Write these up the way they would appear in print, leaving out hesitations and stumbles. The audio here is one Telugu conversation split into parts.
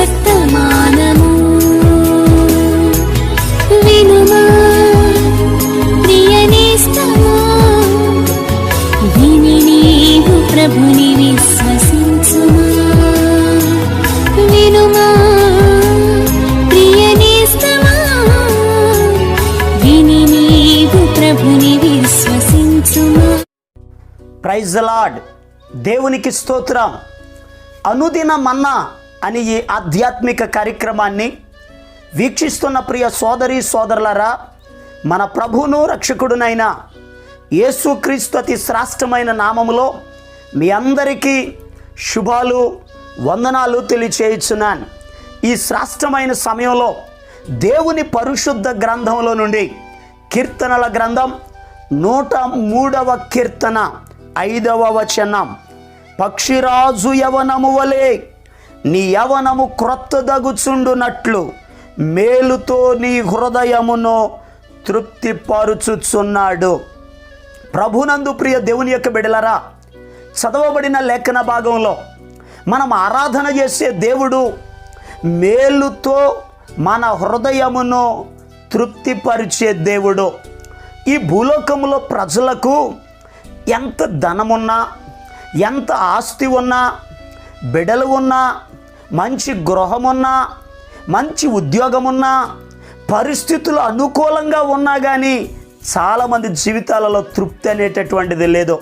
వర్తమానము వినుమా ప్రియ నేస్తమా, విని నీవు ప్రభుని విశ్వసించుమా. వినుమా ప్రియ నేస్తమా, విని నీవు ప్రభుని విశ్వసించుమా. Praise the lord. దేవునికి స్తోత్రం. అనుదిన మన్నా అని ఈ ఆధ్యాత్మిక కార్యక్రమాన్ని వీక్షిస్తున్న ప్రియ సోదరి సోదరులారా, మన ప్రభువును రక్షకుడునైన యేసుక్రీస్తు అతి శ్రేష్టమైన నామములో మీ అందరికీ శుభాలు వందనాలు తెలియచేయుచున్నాను. ఈ శ్రేష్టమైన సమయంలో దేవుని పరిశుద్ధ గ్రంథంలో నుండి కీర్తనల గ్రంథం 103వ కీర్తన 5వ వచనం, పక్షిరాజు యవనము వలె నీ యవనము క్రొత్తదగుచుండునట్లు మేలుతో నీ హృదయమును తృప్తిపరుచుచున్నాడు. ప్రభునందు ప్రియ దేవుని యొక్క బిడ్డలారా, చదవబడిన లేఖన భాగంలో మనం ఆరాధన చేసే దేవుడు మేలుతో మన హృదయమును తృప్తిపరిచే దేవుడు. ఈ భూలోకంలో ప్రజలకు ఎంత ధనమున్నా, ఎంత ఆస్తి ఉన్నా, బిడ్డలు ఉన్నా, మంచి గృహమున్నా, మంచి ఉద్యోగమున్నా, పరిస్థితులు అనుకూలంగా ఉన్నా కానీ చాలామంది జీవితాలలో తృప్తి అనేటటువంటిది లేదు.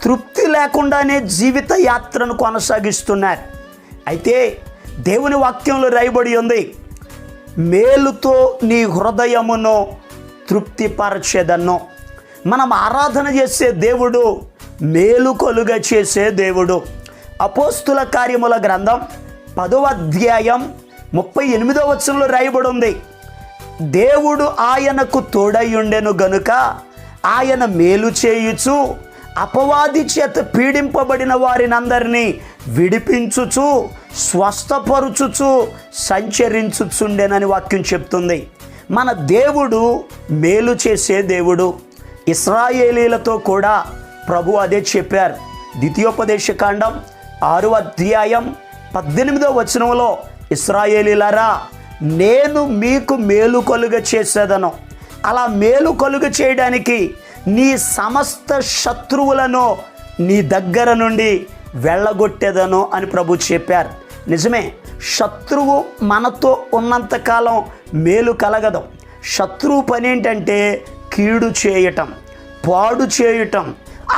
తృప్తి లేకుండానే జీవిత యాత్రను కొనసాగిస్తున్నారు. అయితే దేవుని వాక్యంలో రాయబడి ఉంది, మేలుతో నీ హృదయమును తృప్తిపరచెదను. మనం ఆరాధన చేసే దేవుడు మేలు కలుగ చేసే దేవుడు. అపోస్తుల కార్యముల గ్రంథం 10వ అధ్యాయం 38వ వచనంలో రాయబడి ఉంది, దేవుడు ఆయనకు తోడయ్యుండెను గనుక ఆయన మేలు చేయుచు అపవాది చేత పీడింపబడిన వారినందరినీ విడిపించుచు స్వస్థపరుచుచు సంచరించుచుండెనని వాక్యం చెప్తుంది. మన దేవుడు మేలు చేసే దేవుడు. ఇశ్రాయేలీలతో కూడా ప్రభు అదే చెప్పారు. ద్వితీయోపదేశకాండం 6వ అధ్యాయం 18వ వచనంలో, ఇశ్రాయేలీలారా నేను మీకు మేలు కలుగ చేసేదను, అలా మేలు కలుగ చేయడానికి నీ సమస్త శత్రువులను నీ దగ్గర నుండి వెళ్ళగొట్టేదను అని ప్రభు చెప్పారు. నిజమే, శత్రువు మనతో ఉన్నంతకాలం మేలు కలగదు. శత్రువు పని ఏంటంటే కీడు చేయటం, పాడు చేయటం.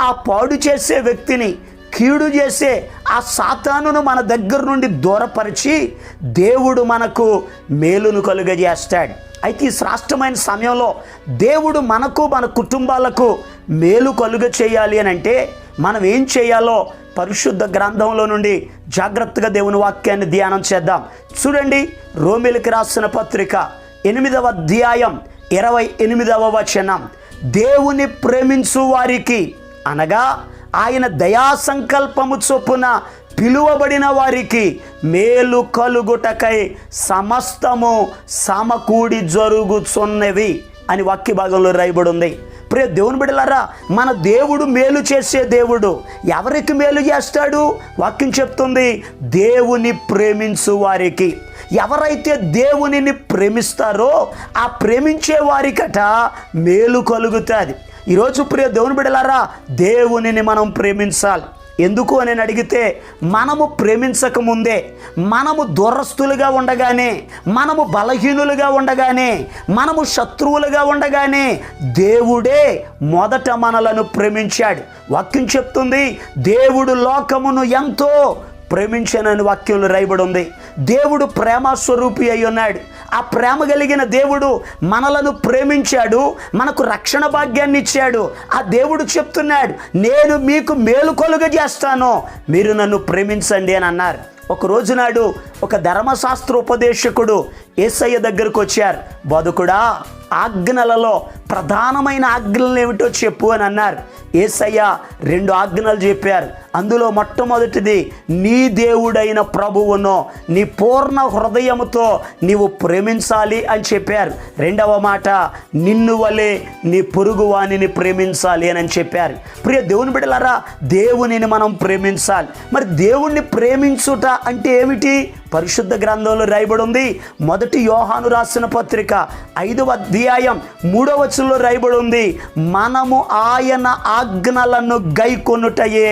ఆ పాడు చేసే వ్యక్తిని, కీడు చేసే ఆ సాతానును మన దగ్గర నుండి దూరపరిచి దేవుడు మనకు మేలును కలుగజేస్తాడు. అయితే ఈ శ్రేష్టమైన సమయంలో దేవుడు మనకు, మన కుటుంబాలకు మేలు కలుగ చేయాలి అని అంటే మనం ఏం చేయాలో పరిశుద్ధ గ్రంథంలో నుండి జాగ్రత్తగా దేవుని వాక్యాన్ని ధ్యానం చేద్దాం. చూడండి, రోమీయులకు రాసిన పత్రిక 8వ అధ్యాయం 28వ వచనం, దేవుని ప్రేమించు వారికి అనగా ఆయన దయా సంకల్పము చొప్పున పిలువబడిన వారికి మేలు కలుగుటకై సమస్తము సమకూడి జరుగుచున్నవి అని వాక్య భాగంలో రాయబడి ఉంది. ప్రియ దేవుని బిడ్డలారా, మన దేవుడు మేలు చేసే దేవుడు. ఎవరికి మేలు చేస్తాడు? వాక్యం చెప్తుంది, దేవుని ప్రేమించు వారికి. ఎవరైతే దేవునిని ప్రేమిస్తారో ఆ ప్రేమించే వారికట మేలు కలుగుతుంది. ఈరోజు ప్రియ దేవుని బిడ్డలారా, దేవునిని మనం ప్రేమించాలి. ఎందుకు అని అడిగితే, మనము ప్రేమించక ముందే, మనము దూరస్తులుగా ఉండగానే, మనము బలహీనులుగా ఉండగానే, మనము శత్రువులుగా ఉండగానే దేవుడే మొదట మనలను ప్రేమించాడు. వాక్యం చెప్తుంది, దేవుడు లోకమును ఎంతో ప్రేమించానని వాక్యంలో రాయబడి ఉంది. దేవుడు ప్రేమ స్వరూపి అయి ఉన్నాడు. ఆ ప్రేమ కలిగిన దేవుడు మనలను ప్రేమించాడు, మనకు రక్షణ భాగ్యాన్ని ఇచ్చాడు. ఆ దేవుడు చెప్తున్నాడు, నేను మీకు మేలు కలుగజేస్తాను, మీరు నన్ను ప్రేమించండి అని అన్నారు. ఒక రోజు నాడు ఒక ధర్మశాస్త్ర ఉపదేశకుడు యేసయ్య దగ్గరకు వచ్చారు. బోధకుడా, ఆజ్ఞలలో ప్రధానమైన ఆజ్ఞలు ఏమిటో చెప్పు అని అన్నారు. యేసయ్య 2 ఆజ్ఞలు చెప్పారు. అందులో మొట్టమొదటిది నీ దేవుడైన ప్రభువును నీ పూర్ణ హృదయముతో నీవు ప్రేమించాలి అని చెప్పారు. రెండవ మాట నిన్ను వలె నీ పొరుగువానిని ప్రేమించాలి అని చెప్పారు. ప్రియ దేవుని బిడ్డలారా, దేవునిని మనం ప్రేమించాలి. మరి దేవుణ్ణి ప్రేమించుట అంటే ఏమిటి? పరిశుద్ధ గ్రంథంలో రాయబడి ఉంది. మొదటి యోహాను రాసిన పత్రిక 5వ అధ్యాయం 3వ వచనంలో రాయబడి ఉంది, మనము ఆయన ఆజ్ఞలను గైకొనుటయే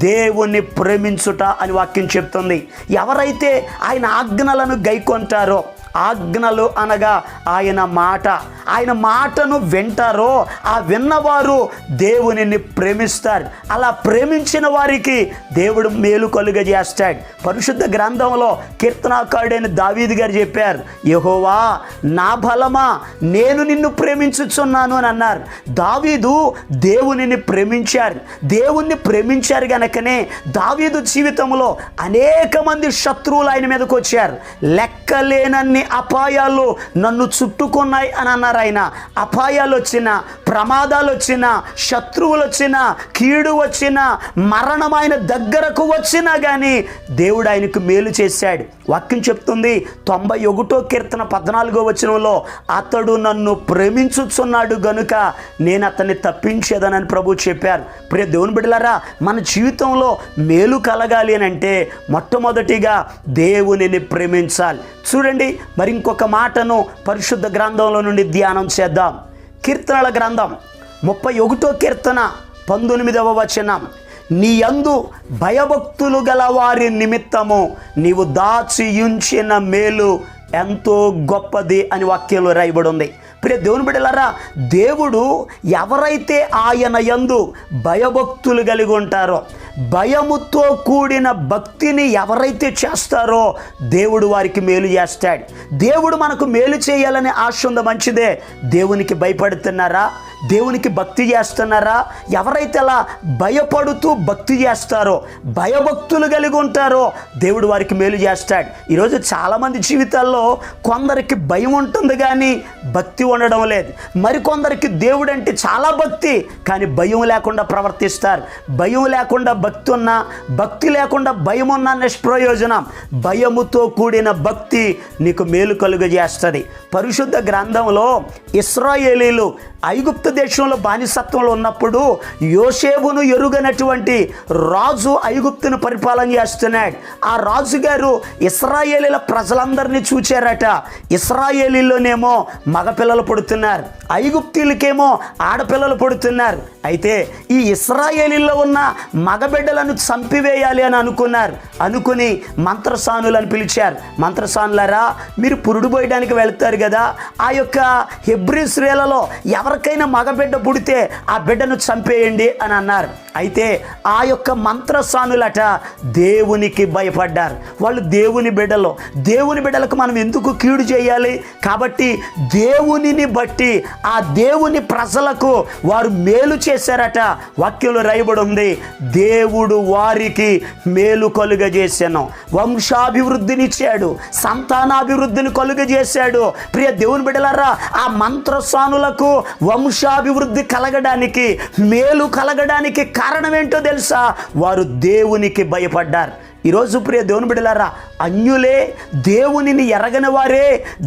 దేవుణ్ణి ప్రేమించుట అని వాక్యం చెప్తుంది. ఎవరైతే ఆయన ఆజ్ఞలను గైకొంటారో, ఆజ్ఞలు అనగా ఆయన మాట, ఆయన మాటను వింటారో ఆ విన్నవారు దేవునిని ప్రేమిస్తారు. అలా ప్రేమించిన వారికి దేవుడు మేలు కలుగజేస్తాడు. పరిశుద్ధ గ్రంథంలో కీర్తనాకారుడైన దావీదు గారు చెప్పారు, యెహోవా నా బలమా నేను నిన్ను ప్రేమించుచున్నాను అని అన్నారు. దావీదు దేవునిని ప్రేమించారు. దేవుణ్ణి ప్రేమించారు గనకనే దావీదు జీవితంలో అనేక మంది శత్రువులు ఆయన మీదకి వచ్చారు. లెక్కలేనన్ని అపాయాలు నన్ను చుట్టుకున్నాయి అని అన్నారు. ఆయన అపాయాలు వచ్చినా, ప్రమాదాలు వచ్చినా, శత్రువులు వచ్చినా, కీడు వచ్చినా, మరణం ఆయన దగ్గరకు వచ్చినా కానీ దేవుడు ఆయనకు మేలు చేశాడు. వాక్యం చెప్తుంది 91వ కీర్తన 14వ వచనంలో, అతడు నన్ను ప్రేమించుచున్నాడు గనుక నేను అతన్ని తప్పించేదనని ప్రభు చెప్పారు. ప్రియ దేవుని బిడ్డలారా, మన జీవితంలో మేలు కలగాలి అని అంటే మొట్టమొదటిగా దేవునిని ప్రేమించాలి. చూడండి, మరి ఇంకొక మాటను పరిశుద్ధ గ్రంథంలో నుండి ధ్యానం చేద్దాం. కీర్తనల గ్రంథం 31వ కీర్తన 19వ వచనం, నీ యందు భయభక్తులు గల వారి నిమిత్తము నీవు దాచియుంచిన మేలు ఎంతో గొప్పది అని వాక్యంలో రాయబడి ఉంది. ప్రియ దేవుని బిడ్డలారా, దేవుడు ఎవరైతే ఆయన యందు భయభక్తులు కలిగి ఉంటారో, భయముతో కూడిన భక్తిని ఎవరైతే చేస్తారో దేవుడు వారికి మేలు చేస్తాడు. దేవుడు మనకు మేలు చేయాలని ఆశ ఉంది, మంచిదే. దేవునికి భయపడుతున్నారా? దేవునికి భక్తి చేస్తున్నారా? ఎవరైతే అలా భయపడుతూ భక్తి చేస్తారో, భయభక్తులు కలిగి ఉంటారో దేవుడు వారికి మేలు చేస్తాడు. ఈరోజు చాలామంది జీవితాల్లో కొందరికి భయం ఉంటుంది కానీ భక్తి ఉండడం లేదు. మరికొందరికి దేవుడు అంటే చాలా భక్తి కానీ భయం లేకుండా ప్రవర్తిస్తారు. భయం లేకుండా భక్తి ఉన్నా, భక్తి లేకుండా భయం ఉన్నా నిష్ప్రయోజనం. భయముతో కూడిన భక్తి నీకు మేలు కలుగజేస్తుంది. పరిశుద్ధ గ్రంథంలో ఇశ్రాయేలీలు ఐగుప్తు దేశంలో బానిసత్వంలో ఉన్నప్పుడు యోసేపును ఎరుగనటువంటి రాజు ఐగుప్తును పరిపాలన చేస్తున్నాడు. ఆ రాజుగారు ఇశ్రాయేలీల ప్రజలందరినీ చూచారట. ఇశ్రాయేలీలోనేమో మగపిల్లలు పుడుతున్నారు, ఐగుప్తీలకేమో ఆడపిల్లలు పుడుతున్నారు. అయితే ఈ ఇశ్రాయేలీలో ఉన్న మగబిడ్డలను చంపివేయాలి అని అనుకుని మంత్రసానులను పిలిచారు. మంత్రసానులారా, మీరు పురుడు పోయడానికి వెళ్తారు కదా, ఆ యొక్క హెబ్రీ స్త్రీలలో ఎవరికైనా మగబిడ్డ పుడితే ఆ బిడ్డను చంపేయండి అని అన్నారు. అయితే ఆ యొక్క మంత్రసానులట దేవునికి భయపడ్డారు. వాళ్ళు దేవుని బిడ్డలు. దేవుని బిడ్డలకు మనం ఎందుకు కీడు చేయాలి? కాబట్టి దేవునిని బట్టి ఆ దేవుని ప్రజలకు వారు మేలు చేశారట. వాక్యంలో రాయబడి ఉంది, దేవుడు వారికి మేలు కలుగజేశాను, వంశాభివృద్ధినిచ్చాడు, సంతానాభివృద్ధిని కలుగజేశాడు. ప్రియ దేవుని బిడ్డలారా, ఆ మంత్రసానులకు వంశాభివృద్ధి కలగడానికి, మేలు కలగడానికి కారణం ఏంటో తెలుసా? వారు దేవునికి భయపడ్డారు. ఈరోజు ప్రియ దేవుని బిడ్డలారా, అన్యులే, దేవునిని ఎరగని వారే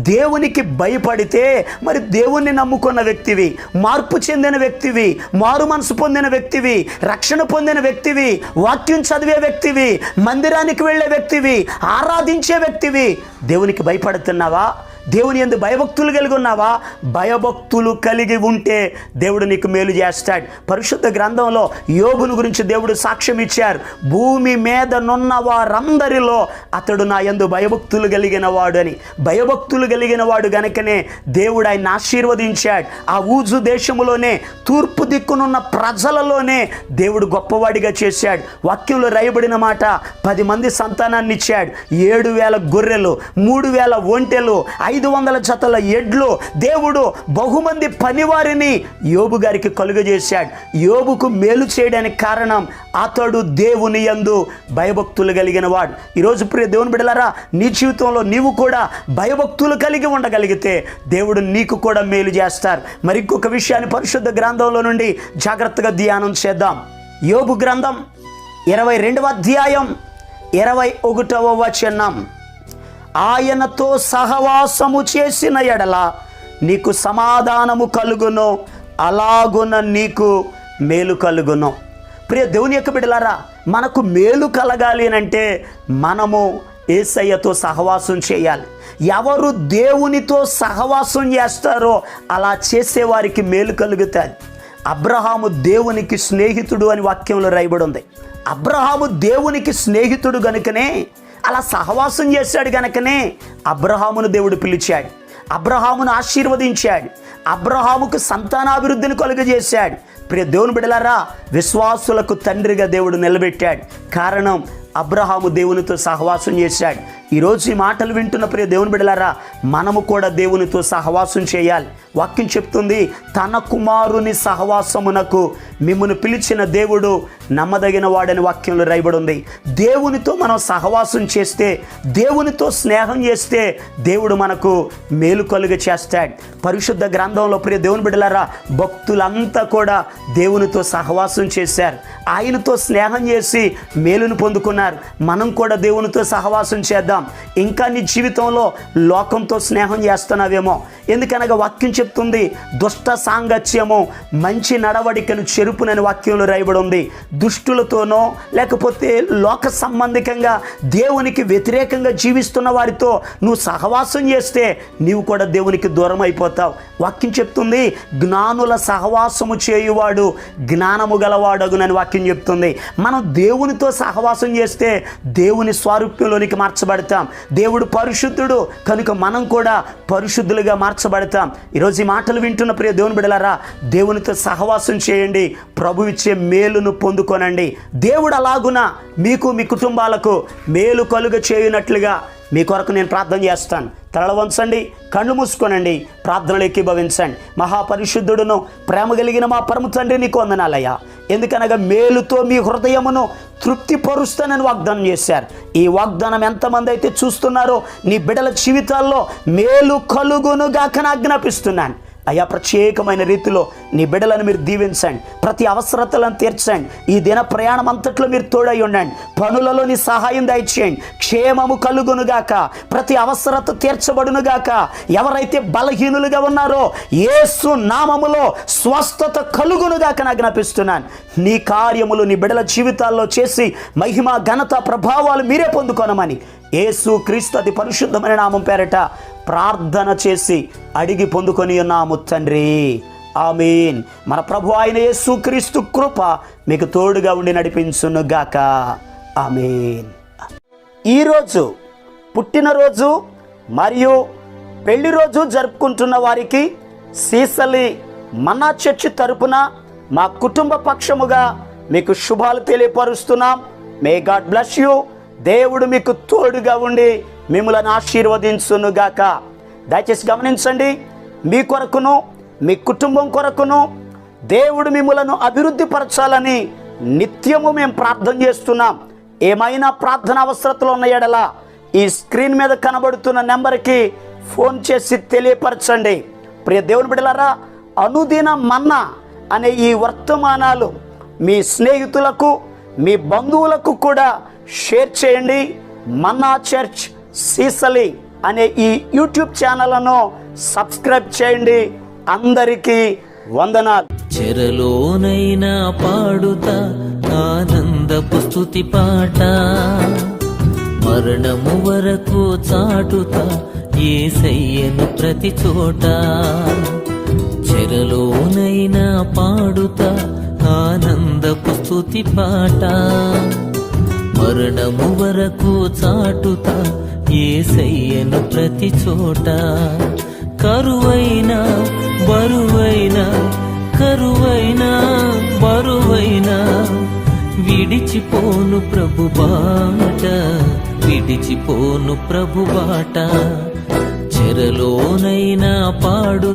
దేవునికి భయపడితే, మరి దేవుణ్ణి నమ్ముకున్న వ్యక్తివి, మార్పు చెందిన వ్యక్తివి, మారు మనసు పొందిన వ్యక్తివి, రక్షణ పొందిన వ్యక్తివి, వాక్యం చదివే వ్యక్తివి, మందిరానికి వెళ్ళే వ్యక్తివి, ఆరాధించే వ్యక్తివి, దేవునికి భయపడుతున్నావా? దేవుని యందు భయభక్తులు కలిగి ఉన్నావా? భయభక్తులు కలిగి ఉంటే దేవుడు నీకు మేలు చేస్తాడు. పరిశుద్ధ గ్రంథంలో యోబును గురించి దేవుడు సాక్ష్యం ఇచ్చారు. భూమి మీద నున్న వారందరిలో అతడు నా యందు భయభక్తులు కలిగిన వాడు అని. భయభక్తులు కలిగిన వాడు గనుకనే దేవుడు ఆయన ఆశీర్వదించాడు. ఆ ఊజు దేశములోనే, తూర్పు దిక్కునున్న ప్రజలలోనే దేవుడు గొప్పవాడిగా చేశాడు. వాక్యంలో రాయబడిన మాట, 10 మంది సంతానాన్ని ఇచ్చాడు, 7,000 గొర్రెలు, 3,000 ఒంటెలు, 500 జతల ఎడ్లు, దేవుడు బహుమంది పనివారిని యోబు గారికి కలుగజేశాడు. యోబుకు మేలు చేయడానికి కారణం అతడు దేవుని యందు భయభక్తులు కలిగిన వాడు. ఈరోజు ప్రియ దేవుని బిడ్డలారా, నీ జీవితంలో నీవు కూడా భయభక్తులు కలిగి ఉండగలిగితే దేవుడు నీకు కూడా మేలు చేస్తారు. మరి ఇంకొక విషయాన్ని పరిశుద్ధ గ్రంథంలో నుండి జాగ్రత్తగా ధ్యానం చేద్దాం. యోబు గ్రంథం 22వ అధ్యాయం 21వ వచనం, ఆయనతో సహవాసము చేసిన ఎడల నీకు సమాధానము కలుగును, అలాగున నీకు మేలు కలుగును. ప్రియ దేవుని యొక్క బిడ్డలారా, మనకు మేలు కలగాలి అంటే మనము యేసయ్యతో సహవాసం చేయాలి. ఎవరు దేవునితో సహవాసం చేస్తారో అలా చేసేవారికి మేలు కలుగుతుంది. అబ్రహాము దేవునికి స్నేహితుడు అని వాక్యంలో రాయబడి ఉంది. అబ్రహాము దేవునికి స్నేహితుడు గనుకనే, అలా సహవాసం చేశాడు గనుకనే అబ్రహామును దేవుడు పిలిచాడు, అబ్రహామును ఆశీర్వదించాడు, అబ్రహాముకు సంతానాభివృద్ధిని కలుగజేశాడు. ప్రియ దేవుని బిడ్డలారా, విశ్వాసులకు తండ్రిగా దేవుడు నిలబెట్టాడు. కారణం, అబ్రహాము దేవునితో సహవాసం చేశాడు. ఈరోజు ఈ మాటలు వింటున్న ప్రియ దేవుని బిడ్డలారా, మనము కూడా దేవునితో సహవాసం చేయాలి. వాక్యం చెప్తుంది, తన కుమారుని సహవాసమునకు మిమ్మును పిలిచిన దేవుడు నమ్మదగిన వాడని వాక్యంలో రాయబడి ఉంది. దేవునితో మనం సహవాసం చేస్తే, దేవునితో స్నేహం చేస్తే దేవుడు మనకు మేలు కలుగ చేస్తాడు. పరిశుద్ధ గ్రంథంలో ప్రియ దేవుని బిడ్డలారా, భక్తులంతా కూడా దేవునితో సహవాసం చేశారు, ఆయనతో స్నేహం చేసి మేలును పొందుకున్నారు. మనం కూడా దేవునితో సహవాసం చేద్దాం. ఇంకా నీ జీవితంలో లోకంతో స్నేహం చేస్తున్నావేమో, ఎందుకనగా వాక్యం చెప్తుంది, దుష్ట సాంగత్యము మంచి నడవడికను చెరుపునని వాక్యంలో రాయబడి ఉంది. దుష్టులతోనో లేకపోతే లోక సంబంధికంగా దేవునికి వ్యతిరేకంగా జీవిస్తున్న వారితో నువ్వు సహవాసం చేస్తే నీవు కూడా దేవునికి దూరం అయిపోతావు. వాక్యం చెప్తుంది, జ్ఞానుల సహవాసము చేయువాడు జ్ఞానము గలవాడగునని వాక్యం చెప్తుంది. మనం దేవునితో సహవాసం చేస్తే దేవుని స్వారూప్యంలోనికి మార్చబడతాం. దేవుడు పరిశుద్ధుడు కనుక మనం కూడా పరిశుద్ధులుగా మార్చబడతాం. ఈరోజు ఈ మాటలు వింటున్న ప్రియ దేవుని బిడ్డలారా, దేవునితో సహవాసం చేయండి, ప్రభు ఇచ్చే మేలును పొందుకోనండి. దేవుడు అలాగున మీకు మీ కుటుంబాలకు మేలు కలుగ చేయునట్లుగా మీ కొరకు నేను ప్రార్థన చేస్తాను. తలలు వంచండి, కళ్ళు మూసుకోనండి, ప్రార్థనలు ఏకీభవించండి. మహాపరిశుద్ధుడును ప్రేమ కలిగిన మా పరమ తండ్రి, నీకు వందనాలయ్యా. ఎందుకనగా మేలుతో మీ హృదయమును తృప్తిపరుస్తానని వాగ్దానం చేశారు. ఈ వాగ్దానం ఎంతమంది అయితే చూస్తున్నారో నీ బిడ్డల జీవితాల్లో మేలు కలుగునుగాక ఆజ్ఞాపిస్తున్నాను. అయ్యా, ప్రత్యేకమైన రీతిలో నీ బిడ్డలను మీరు దీవించండి, ప్రతి అవసరతలను తీర్చండి. ఈ దిన ప్రయాణం అంతట్లో మీరు తోడై ఉండండి, పనులలో నీ సహాయం దయచేయండి. క్షేమము కలుగునుగాక, ప్రతి అవసరత తీర్చబడునుగాక. ఎవరైతే బలహీనులుగా ఉన్నారో యేసు నామములో స్వస్థత కలుగునుగాక ఆజ్ఞాపిస్తున్నాను. నీ కార్యములు నీ బిడ్డల జీవితాల్లో చేసి మహిమ ఘనత ప్రభావాలు మీరే పొందుకోనమని యేసు క్రీస్తు అతి పరిశుద్ధమైన నామం పేరట ప్రార్థన చేసి అడిగి పొందుకొని ఉన్నాము తండ్రి, ఆమేన్. మన ప్రభు అయిన యేసు క్రీస్తు కృప మీకు తోడుగా ఉండి నడిపించునుగాక, ఆమేన్. ఈరోజు పుట్టినరోజు మరియు పెళ్లి రోజు జరుపుకుంటున్న వారికి సీసలి మన్నా చర్చి తరపున మా కుటుంబ పక్షముగా మీకు శుభాలు తెలియపరుస్తున్నాం. May God bless you. దేవుడు మీకు తోడుగా ఉండి మిమ్మల్ని ఆశీర్వదించునుగాక. దయచేసి గమనించండి, మీ కొరకును మీ కుటుంబం కొరకును దేవుడు మిమ్మలను అభివృద్ధి పరచాలని నిత్యము మేము ప్రార్థన చేస్తున్నాం. ఏమైనా ప్రార్థన అవసరతలు ఉన్న యెడల ఈ స్క్రీన్ మీద కనబడుతున్న నెంబర్కి ఫోన్ చేసి తెలియపరచండి. ప్రియ దేవుని బిడ్డలారా, అనుదిన మన్నా అనే ఈ వర్తమానాలు మీ స్నేహితులకు మీ బంధువులకు కూడా షేర్ చేయండి. మన్నా చర్చ్ సీసలి అనే ఈ యూట్యూబ్ ఛానల్ను సబ్స్క్రైబ్ చేయండి. అందరికీ వందనాలు. చెరలోనైనా పాడుతా ఆనందపు స్తుతి పాట, మరణము వరకు చాటుతా యేసయ్యను ప్రతి చోట. చెరలోనైనా పాడుతా ఆనందపు స్తుతి పాట, మరణము వరకు చాటుతా యేసయ్యను ప్రతి చోట. కరువైనా బరువైనా, కరువైనా బరువైనా విడిచిపోను ప్రభు బాట, విడిచిపోను ప్రభు బాట. చెరలోనైనా పాడు